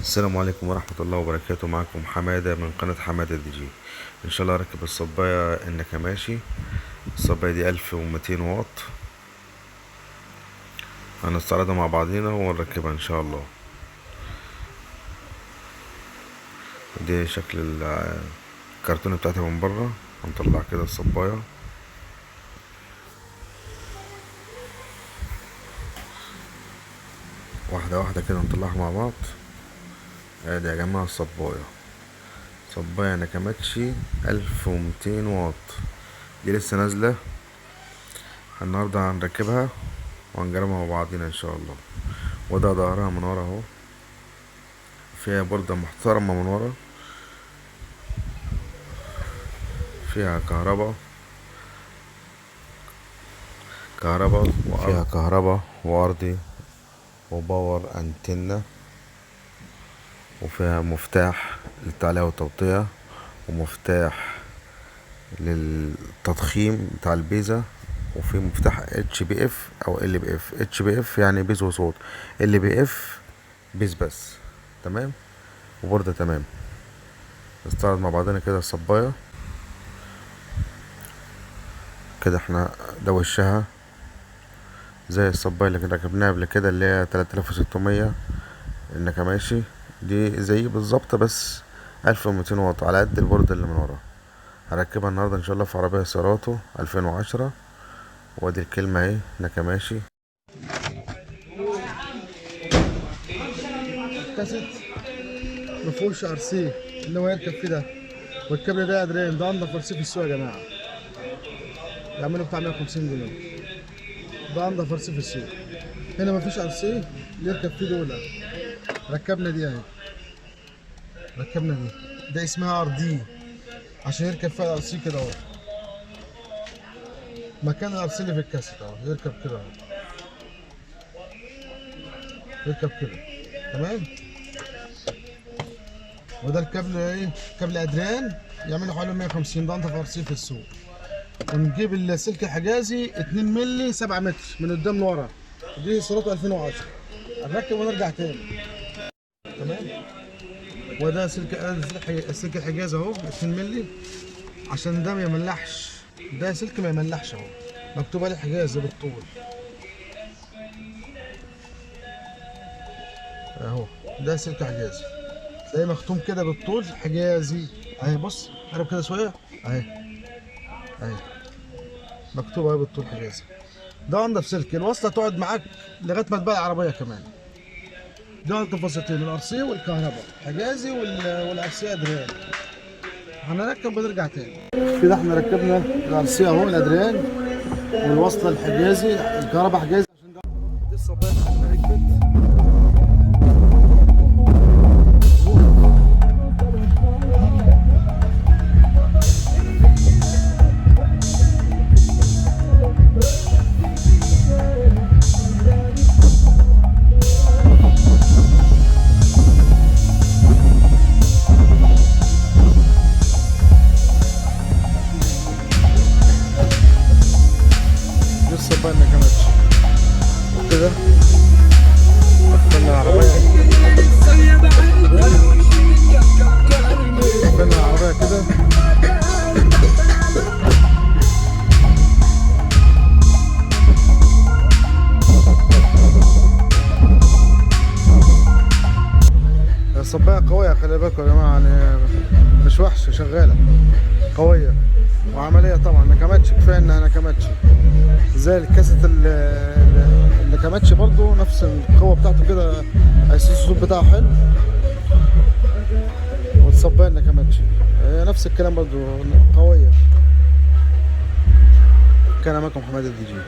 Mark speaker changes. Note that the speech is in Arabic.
Speaker 1: السلام عليكم ورحمة الله وبركاته. معكم حمادة من قناة حمادة دي جي. ان شاء الله اركب الصباية النكماشي. الصباية دي 1200 واط. هنستعرضها مع بعضينا ونركبها ان شاء الله. دي شكل الكرتونة بتاعتها من بره. هنطلع كده الصباية واحدة واحدة كده، نطلعها مع بعض. ادي يا جماعة الصباية، صباية نكماتشي 1200 واط. دي لسه نازلة النهاردة، هنركبها وهنجربها مع بعضينا ان شاء الله. وده ظهرها من ورا اهو، فيها بردة محترمة من ورا، فيها كهرباء فيها كهرباء وارضي وباور انتنة، وفيها مفتاح للتعلية والتوطية، ومفتاح للتضخيم بتاع البيزا، وفي مفتاح HBF او LBF. HBF يعني بيز وصوت، LBF بيز بس. تمام، وبردة تمام. نستعرض مع بعضنا كده الصباية كده. احنا ده وشها زي الصباية اللي ركبناها قبل كده، اللي هي 3600 النكماشي. دي زي بالظبط، بس 1200 واط على قد البوردة اللي من ورا. هركبها النهارده ان شاء الله في عربية سيراتو 2010. وادي الكلمة اهي، نكماشي.
Speaker 2: كاسيت مفهوش ارسيه اللي هو يركب فيه ده، والكابل ده ادرين ده انضف ارسيه في السوق يا جماعه، يعملوا بتاع 150 جنيه. ده انضف ارسيه في السوق. هنا مفيش ارسيه اللي يركب فيه دول. ركبنا دي اهي، ركبنا دي. ده اسمها RD عشان يركب فيها الارسيه كده اهو، مكان الارسيه اللي في الكاسيت اهو. يركب كده اهو، يركب كده. تمام. وده الكابل ايه، كابل ادريان، يعملوا حوالي 150. ده انضف ارسيه في السوق. ونجيب السلك الحجازي 2 مللي 7 متر من قدام لورا. دي سيراتو 2010. هنركب ونرجع تاني. تمام. وده السلك الحجازي اهو 2 مللي عشان ده ما يملحش. ده سلك ما يملحش اهو، مكتوب عليه حجازي بالطول اهو. ده سلك حجازي تلاقيه مختوم كده بالطول حجازي اهي. بص قرب كده شويه اهي، اهي مكتوب اهي بالطول حجازي. ده انضف سلك. الوصله تقعد معاك لغايه ما تبيع العربيه كمان. ده انضف وصلتين، الارسيه والكهرباء حجازي والارسيه ادريان. هنركب ونرجع تاني. كده احنا ركبنا الارسيه اهو الادريان، والوصله الحجازي، الكهرباء حجازي. عشان دي الصبايه بتاعتنا ركبت. لسه بقى كماتش كده. قفلنا العربية، قفلنا العربية كده. الصباية قوية، خلي بالكم يا جماعة، يعني مش وحشة، شغالة قوية وعملية. طبعا نكماتش، كفاية انها نكماتش. زي الكاسيت اللي كماتش برضو نفس القوة بتاعته كده، الصوت بتاعه حلو. والصباية اللي كماتش نفس الكلام برضو، قوية. كان معكم حمادة دي جي.